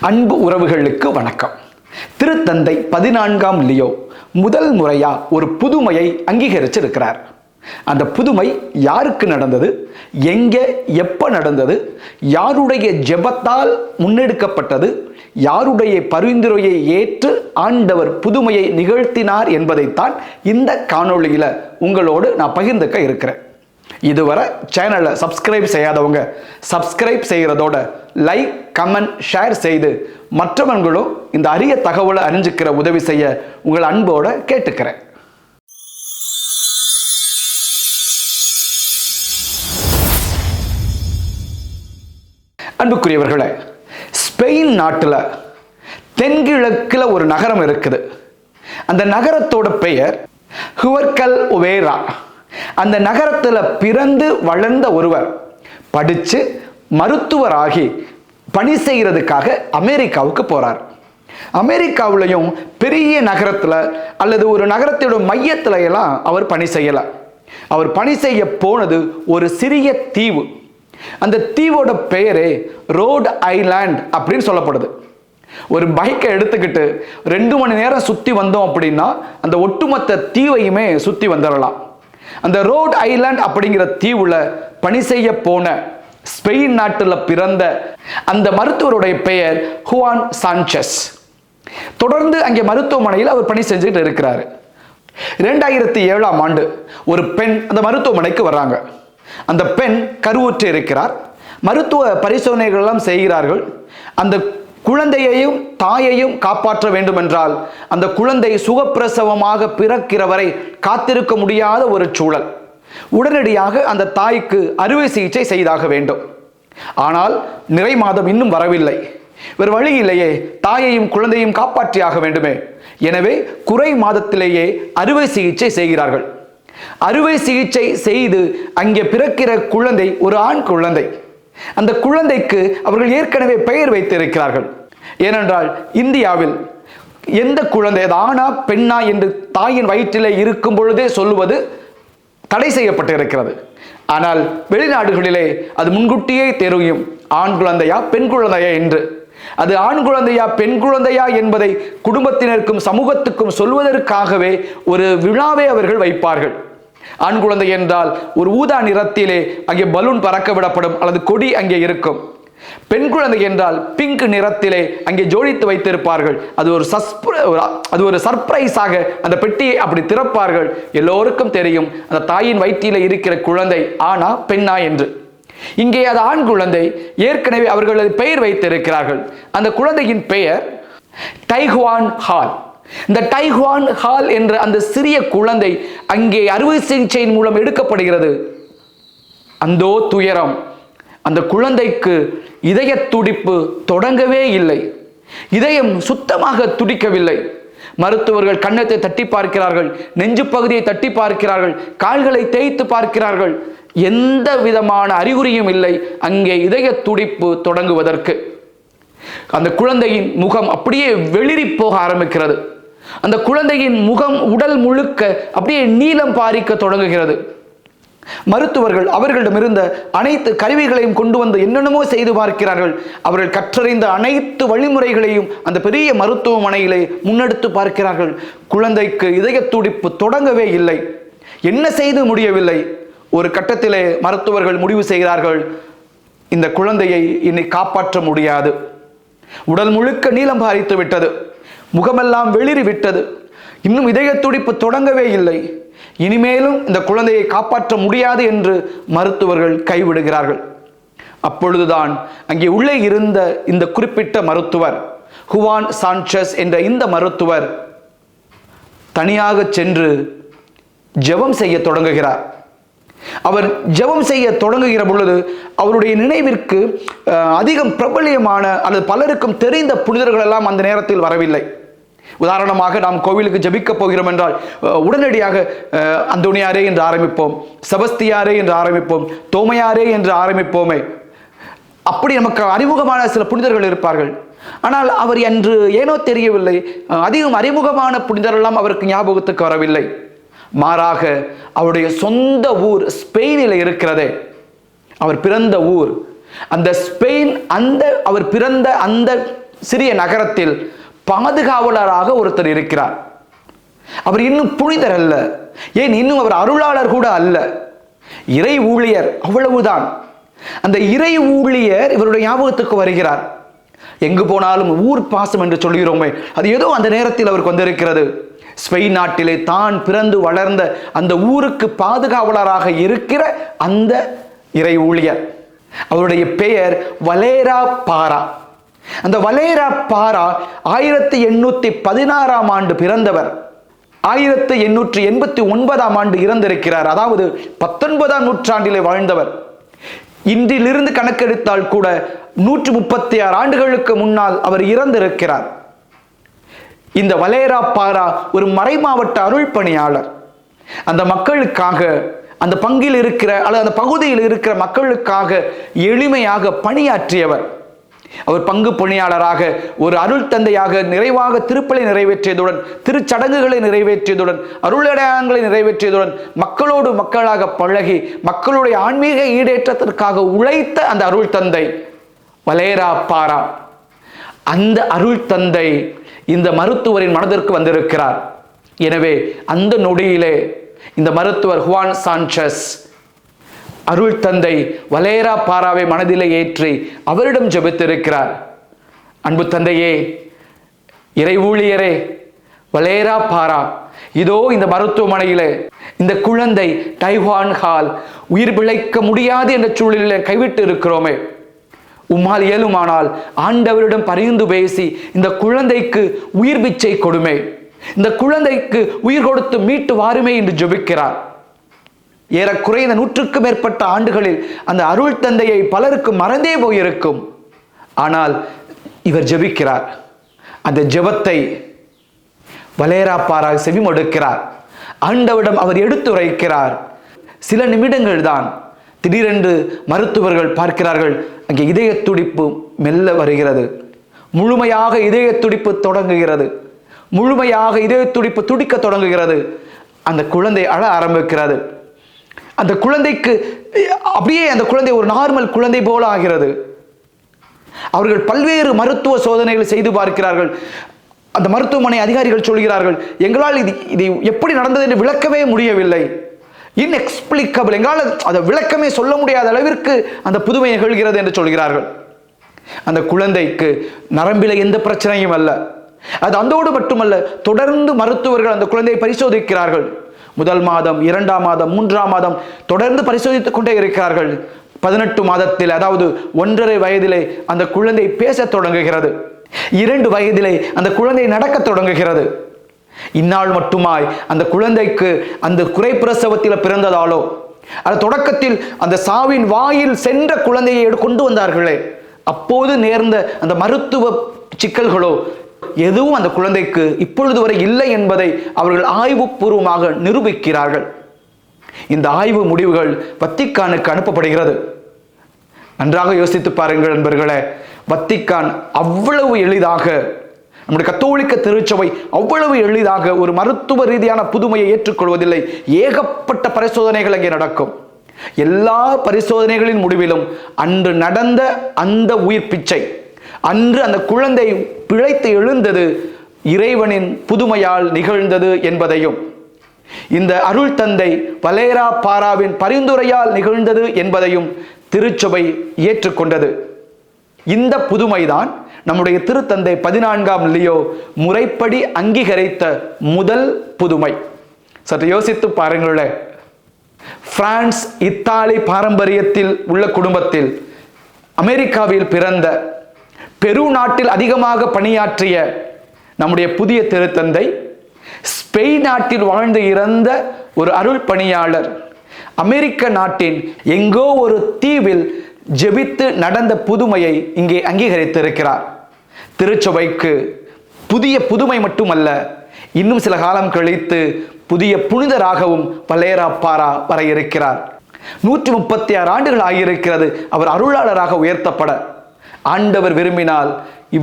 அன்பு உறவுகளுக்கு வணக்கம். திருத்தந்தை 14ஆம் லியோ முதல் முறையா ஒரு புதுமையை அங்கீகரிச்சிருக்கிறார். அந்த புதுமை யாருக்கு நடந்தது, எங்கே, எப்ப நடந்தது, யாருடைய ஜெபத்தால் முன்னெடுக்கப்பட்டது, யாருடைய பரிந்துரையை ஏற்று ஆண்டவர் புதுமையை நிகழ்த்தினார் என்பதைத்தான் இந்த காணொளியில உங்களோடு நான் பகிர்ந்துக்க இருக்கிறேன். இதுவரை சேனலை சப்ஸ்கிரைப் செய்யாதவங்க சப்ஸ்கிரைப் செய்கிறதோட லைக், கமெண்ட், ஷேர் செய்து மற்றவங்களும் இந்த அரிய தகவலை அறிஞ்சிக்கிற உதவி செய்ய உங்கள் அன்போட கேட்டுக்கிறேன். அன்புக்குரியவர்களே, ஸ்பெயின் நாட்டில் தென்கிழக்கில் ஒரு நகரம் இருக்குது. அந்த நகரத்தோட பெயர் ஹுவர்கல் ஒவேரா. அந்த நகரத்தில் பிறந்து வளர்ந்த ஒருவர் படித்து மருத்துவராகி பணி செய்கிறதுக்காக அமெரிக்காவுக்கு போகிறார். அமெரிக்காவிலையும் பெரிய நகரத்தில் அல்லது ஒரு நகரத்தோட மையத்தில் எல்லாம் அவர் பணி செய்யலை. அவர் பணி செய்ய போனது ஒரு சிறிய தீவு. அந்த தீவோட பெயரே ரோட் ஐலாண்ட் அப்படின்னு சொல்லப்படுது. ஒரு பைக்கை எடுத்துக்கிட்டு 2 மணி நேரம் சுற்றி வந்தோம் அப்படின்னா அந்த ஒட்டுமொத்த தீவையுமே சுற்றி வந்துடலாம். அந்த ரோட் ஐலாண்ட் அப்படிங்கிற தீவுல பணி செய்ய போன ஸ்பெயின் நாட்டில் பிறந்த அந்த மருத்துவருடைய பெயர் ஹுவான் சான்செஸ். தொடர்ந்து அங்கே மருத்துவமனையில் அவர் பணி செஞ்சுக்கிட்டு இருக்கிறாரு. 2007ஆம் ஆண்டு ஒரு பெண் அந்த மருத்துவமனைக்கு வர்றாங்க. அந்த பெண் கருவுற்று இருக்கிறார். மருத்துவ பரிசோதனைகள் எல்லாம் செய்கிறார்கள். அந்த குழந்தையையும் தாயையும் காப்பாற்ற வேண்டும் என்றால் அந்த குழந்தை சுகப்பிரசவமாக பிறக்கிற வரை காத்திருக்க முடியாத ஒரு சூழல். உடனடியாக அந்த தாய்க்கு அறுவை சிகிச்சை செய்தாக வேண்டும். ஆனால் நிறை மாதம் இன்னும் வரவில்லை. வேறு வழி இல்லையே, தாயையும் குழந்தையும் காப்பாற்றியாக வேண்டுமே. எனவே குறை மாதத்திலேயே அறுவை சிகிச்சை செய்கிறார்கள். அறுவை சிகிச்சை செய்து அங்கே பிறக்கிற குழந்தை ஒரு ஆண் குழந்தை. அந்த குழந்தைக்கு அவர்கள் ஏற்கனவே பெயர் வைத்திருக்கிறார்கள். ஏனென்றால் இந்தியாவில் எந்த குழந்தை ஆணா பெண்ணா என்று தாயின் வயிற்றிலே இருக்கும் பொழுதே சொல்லுவது தடை செய்யப்பட்டு இருக்கிறது. ஆனால் வெளிநாடுகளிலே அது முன்கூட்டியே தெரியும், ஆண் குழந்தையா பெண் குழந்தையா என்று. அது ஆண் குழந்தையா பெண் குழந்தையா என்பதை குடும்பத்தினருக்கும் சமூகத்துக்கும் சொல்வதற்காகவே ஒரு விழாவை அவர்கள் வைப்பார்கள். ஆண் குழந்தை என்றால் ஒரு ஊதா நிறத்திலே அங்கே பலூன் பறக்க விடப்படும் அல்லது கொடி அங்கே இருக்கும். பெண் குழந்தை என்றால் பிங்க் நிறத்திலே அங்கே ஜோடித்து வைத்திருப்பார்கள். அது ஒரு சர்ப்ரைஸாக அந்த பெட்டியை அப்படி திறப்பார்கள். எல்லோருக்கும் தெரியும் அந்த தாயின் வயிற்றிலே இருக்கிற குழந்தை ஆணா பெண்ணா என்று. இங்கே அது ஆண் குழந்தை. ஏற்கனவே அவர்கள் பெயர் வைத்திருக்கிறார்கள். அந்த குழந்தையின் பெயர் டைஹுவான் ஹால். இந்த டைஹுவான் ஹால் என்ற அந்த சிறிய குழந்தை அங்கே அறுவை சிகிச்சையின் மூலம் எடுக்கப்படுகிறது. அந்தோ துயரம், அந்த குழந்தைக்கு இதய துடிப்பு தொடங்கவே இல்லை. இதயம் சுத்தமாக துடிக்கவில்லை. மருத்துவர்கள் கன்னத்தை தட்டி பார்க்கிறார்கள், நெஞ்சு பகுதியை தட்டி பார்க்கிறார்கள், கால்களை தேய்த்து பார்க்கிறார்கள். எந்த விதமான அறிகுறியும் இல்லை அங்கே இதய துடிப்பு தொடங்குவதற்கு. அந்த குழந்தையின் முகம் அப்படியே வெளிரி போக ஆரம்பிக்கிறது. அந்த குழந்தையின் முகம் உடல் முழுக்க அப்படியே நீலம் பாரிக்க தொடங்குகிறது. மருத்துவர்கள் அவர்களிடமிருந்த அனைத்து கருவிகளையும் கொண்டு வந்து என்னென்னமோ செய்து பார்க்கிறார்கள். அவர்கள் கற்றறிந்த அனைத்து வழிமுறைகளையும் அந்த பெரிய மருத்துவமனையிலே முன்னெடுத்து பார்க்கிறார்கள். குழந்தைக்கு இதய துடிப்பு தொடங்கவே இல்லை. என்ன செய்து முடியவில்லை. ஒரு கட்டத்திலே மருத்துவர்கள் முடிவு செய்கிறார்கள், இந்த குழந்தையை இனி காப்பாற்ற முடியாது. உடல் முழுக்க நீலம் பாரித்து விட்டது, முகமெல்லாம் வெளிரி விட்டது, இன்னும் இதய துடிப்பு தொடங்கவே இல்லை. இனிமேலும் இந்த குழந்தையை காப்பாற்ற முடியாது என்று மருத்துவர்கள் கைவிடுகிறார்கள். அப்பொழுதுதான் அங்கே உள்ளே இருந்த இந்த குறிப்பிட்ட மருத்துவர் ஹுவான் சான்செஸ் என்ற இந்த மருத்துவர் தனியாக சென்று ஜெபம் செய்ய தொடங்குகிறார். அவர் ஜெபம் செய்ய தொடங்குகிற பொழுது அவருடைய நினைவிற்கு அதிகம் பிரபலியமான அல்லது பலருக்கும் தெரிந்த புனிதர்கள் எல்லாம் அந்த நேரத்தில் வரவில்லை. உதாரணமாக நாம் கோவிலுக்கு ஜெபிக்க போகிறோம் என்றால் உடனடியாக அந்தோனியாரே என்று ஆரம்பிப்போம், செபஸ்தியாரே என்று ஆரம்பிப்போம், தோமையாரே என்று ஆரம்பிப்போமே. அப்படி நமக்கு அறிமுகமான சில புனிதர்கள் இருப்பார்கள். ஆனால் அவர் என்று ஏனோ தெரியவில்லை, அதிகம் அறிமுகமான புனிதரெல்லாம் அவருக்கு ஞாபகத்துக்கு வரவில்லை. மாறாக அவருடைய சொந்த ஊர் ஸ்பெயினில் இருக்கிறதே, அவர் பிறந்த ஊர், அந்த ஸ்பெயின், அவர் பிறந்த அந்த சிறிய நகரத்தில் பாதுகாவலராக ஒருத்தர் இருக்கிறார். அவர் இன்னும் புனிதர் அல்ல, ஏன் இன்னும் அவர் அருளாளர் கூட அல்ல, இறை ஊழியர், அவ்வளவுதான். அந்த இறை ஊழியர் இவருடைய ஞாபகத்துக்கு வருகிறார். எங்கு போனாலும் ஊர் பாசம் என்று சொல்கிறோமே, அது ஏதோ அந்த நேரத்தில் அவருக்கு வந்திருக்கிறது. ஸ்பெயின் நாட்டிலே தான் பிறந்து வளர்ந்த அந்த ஊருக்கு பாதுகாவலராக இருக்கிற அந்த இறை ஊழியர், அவருடைய பெயர் வலேரா பாரா. அந்த வலேரா பாரா 1816 ஆண்டு பிறந்தவர். 1889 ஆண்டு இறந்திருக்கிறார். அதாவது 19ஆம் நூற்றாண்டிலே வாழ்ந்தவர். இன்றிலிருந்து கணக்கெடுத்தால் கூட 136 ஆண்டுகளுக்கு முன்னால் அவர் இறந்திருக்கிறார். இந்த வலேரா பாரா ஒரு மறைமாவட்ட அருள் பணியாளர். அந்த மக்களுக்காக, அந்த பங்கில் இருக்கிற அல்லது அந்த பகுதியில் இருக்கிற மக்களுக்காக எளிமையாக பணியாற்றியவர். அவர் பங்கு பணியாளராக, ஒரு அருள் தந்தையாக நிறைவாக திருப்பலை நிறைவேற்றியதுடன், திருச்சடங்குகளை நிறைவேற்றியதுடன், அருளடையாளங்களை நிறைவேற்றியதுடன், மக்களோடு மக்களாக பழகி மக்களுடைய ஆன்மீக ஈடேற்றத்திற்காக உழைத்த அந்த அருள் தந்தை வலேரா பாரா. அந்த அருள் தந்தை இந்த மருத்துவரின் மனதிற்கு வந்திருக்கிறார். எனவே அந்த நொடியிலே இந்த மருத்துவர் ஹுவான் சாnchez அருள் தந்தை வலேரா பாராவை மனதிலே ஏற்றி அவரிடம் ஜெபித்திருக்கிறார். அன்பு தந்தையே, இறை ஊழியரே, வலேரா பாரா, இதோ இந்த மருத்துவமனையிலே இந்த குழந்தை டைவான் ஹால் உயிர் பிழைக்க முடியாது என்ற சூழலில் கைவிட்டு இருக்கிறோமே, உம்மால் இயலுமானால் ஆண்டவரிடம் பரிந்து பேசி இந்த குழந்தைக்கு உயிர் பிச்சை கொடுமே, இந்த குழந்தைக்கு உயிர் கொடுத்து மீட்டு வாருமே என்று ஜெபிக்கிறார். ஏறக்குறைய 100க்கு மேற்பட்ட ஆண்டுகளில் அந்த அருள் தந்தையை பலருக்கு மறந்தே போயிருக்கும். ஆனால் இவர் ஜெபிக்கிறார். அந்த ஜெபத்தை வலேரா பாரா செவிமடுக்கிறார். ஆண்டவரிடம் அவர் எடுத்துரைக்கிறார். சில நிமிடங்கள் தான். திடீரென்று மருத்துவர்கள் பார்க்கிறார்கள், அங்கே இதய துடிப்பு மெல்ல வருகிறது. முழுமையாக இதய துடிப்பு தொடங்குகிறது. முழுமையாக இதய துடிப்பு துடிக்க தொடங்குகிறது. அந்த குழந்தை அழ ஆரம்பிக்கிறது. அந்த குழந்தைக்கு அப்படியே அந்த குழந்தை ஒரு நார்மல் குழந்தை போல ஆகிறது. அவர்கள் பல்வேறு மருத்துவ சோதனைகள் செய்து பார்க்கிறார்கள். அந்த மருத்துவமனை அதிகாரிகள் சொல்கிறார்கள், எங்களால் இது எப்படி நடந்தது என்று விளக்கவே முடியவில்லை, இன்எக்ஸ்பிளிக்கபிள், எங்களால் அதை விளக்கமே சொல்ல முடியாத அளவிற்கு அந்த புதுமை நிகழ்கிறது என்று சொல்கிறார்கள். அந்த குழந்தைக்கு நரம்பில எந்த பிரச்சனையும் அல்ல. அது அந்தோடு மட்டுமல்ல, தொடர்ந்து மருத்துவர்கள் அந்த குழந்தையை பரிசோதிக்கிறார்கள். முதல் மாதம், 2ஆம் மாதம், 3ஆம் மாதம் தொடர்ந்து பரிசோதித்துக் கொண்டே இருக்கிறார்கள். 18 மாதத்தில், அதாவது 1.5 வயதிலே அந்த குழந்தை பேச தொடங்குகிறது. 2 வயதிலே அந்த குழந்தை நடக்க தொடங்குகிறது. இந்நாள் மட்டுமாய் அந்த குழந்தைக்கு அந்த குறைப்பிரசவத்தில் பிறந்ததாலோ, அது தொடக்கத்தில் அந்த சாவின் வாயில் சென்ற குழந்தையை கொண்டு வந்தார்களே, அப்போது நேர்ந்த அந்த மருத்துவ சிக்கல்களோ எதுவும் அந்த குழந்தைக்கு இப்பொழுது வரை இல்லை என்பதை அவர்கள் ஆய்வுபூர்வமாக நிரூபிக்கிறார்கள். இந்த ஆய்வு முடிவுகள் வத்திக்கானுக்கு அனுப்பப்படுகிறது. நன்றாக யோசித்து பாருங்கள் நண்பர்களே, வத்திக்கான் அவ்வளவு எளிதாக, நம்முடைய கத்தோலிக்க திருச்சபை அவ்வளவு எளிதாக ஒரு மருத்துவ ரீதியான புதுமையை ஏற்றுக்கொள்வதில்லை. ஏகப்பட்ட பரிசோதனைகள் அங்கே நடக்கும். எல்லா பரிசோதனைகளின் முடிவிலும் அன்று நடந்த அந்த உயிர் பிச்சை, அன்று அந்த குழந்தை பிழைத்து எழுந்தது இறைவனின் புதுமையால் நிகழ்ந்தது என்பதையும், இந்த அருள் தந்தை வலேரா பாராவின் பரிந்துரையால் நிகழ்ந்தது என்பதையும் திருச்சபை ஏற்றுக்கொண்டது. இந்த புதுமைதான் நம்முடைய திருத்தந்தை 14ஆம் லியோ முறைப்படி அங்கீகரித்த முதல் புதுமை. சற்று யோசித்து பாருங்களேன். பிரான்ஸ், இத்தாலி பாரம்பரியத்தில் உள்ள குடும்பத்தில் அமெரிக்காவில் பிறந்த, பெரு நாட்டில் அதிகமாக பணியாற்றிய நம்முடைய புதிய திருத்தந்தை, ஸ்பெயின் நாட்டில் வாழ்ந்து இறந்த ஒரு அருள் பணியாளர், அமெரிக்க நாட்டின் எங்கோ ஒரு தீவில் ஜெபித்து நடந்த புதுமையை இங்கே அங்கீகரித்திருக்கிறார். திருச்சபைக்கு புதிய புதுமை மட்டுமல்ல, இன்னும் சில காலம் கழித்து புதிய புனிதராகவும் வலேரா பாரா வர இருக்கிறார். 136 ஆண்டுகள் ஆகியிருக்கிறது அவர் அருளாளராக உயர்த்தப்பட. ஆண்டவர் விரும்பினால்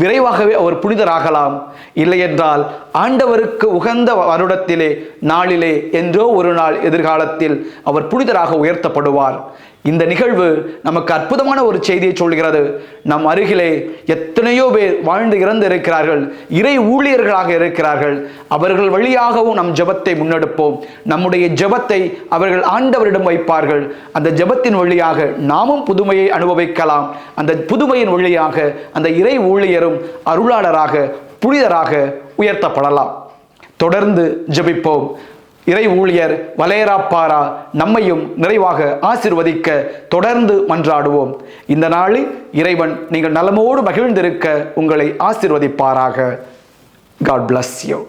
விரைவாகவே அவர் புனிதராகலாம். இல்லை என்றால் ஆண்டவருக்கு உகந்த வருடத்திலே நாளிலே என்றோ ஒரு நாள் எதிர்காலத்தில் அவர் புனிதராக உயர்த்தப்படுவார். இந்த நிகழ்வு நமக்கு அற்புதமான ஒரு செய்தியை சொல்கிறது. நம் அருகிலே எத்தனையோ பேர் வாழ்ந்து இறந்து இருக்கிறார்கள், இறை ஊழியர்களாக இருக்கிறார்கள். அவர்கள் வழியாகவும் நம் ஜெபத்தை முன்னெடுப்போம். நம்முடைய ஜெபத்தை அவர்கள் ஆண்டவரிடம் வைப்பார்கள். அந்த ஜெபத்தின் வழியாக நாமும் புதுமையை அனுபவிக்கலாம். அந்த புதுமையின் வழியாக அந்த இறை ஊழியரும் அருளாளராக புனிதராக உயர்த்தப்படலாம். தொடர்ந்து ஜெபிப்போம். இறை ஊழியர் வலேரா பாரா நம்மையும் நிறைவாக ஆசீர்வதிக்க தொடர்ந்து மன்றாடுவோம். இந்த நாளில் இறைவன் நீங்கள் நலமோடு மகிழ்ந்திருக்க உங்களை ஆசீர்வதிப்பாராக. God bless you.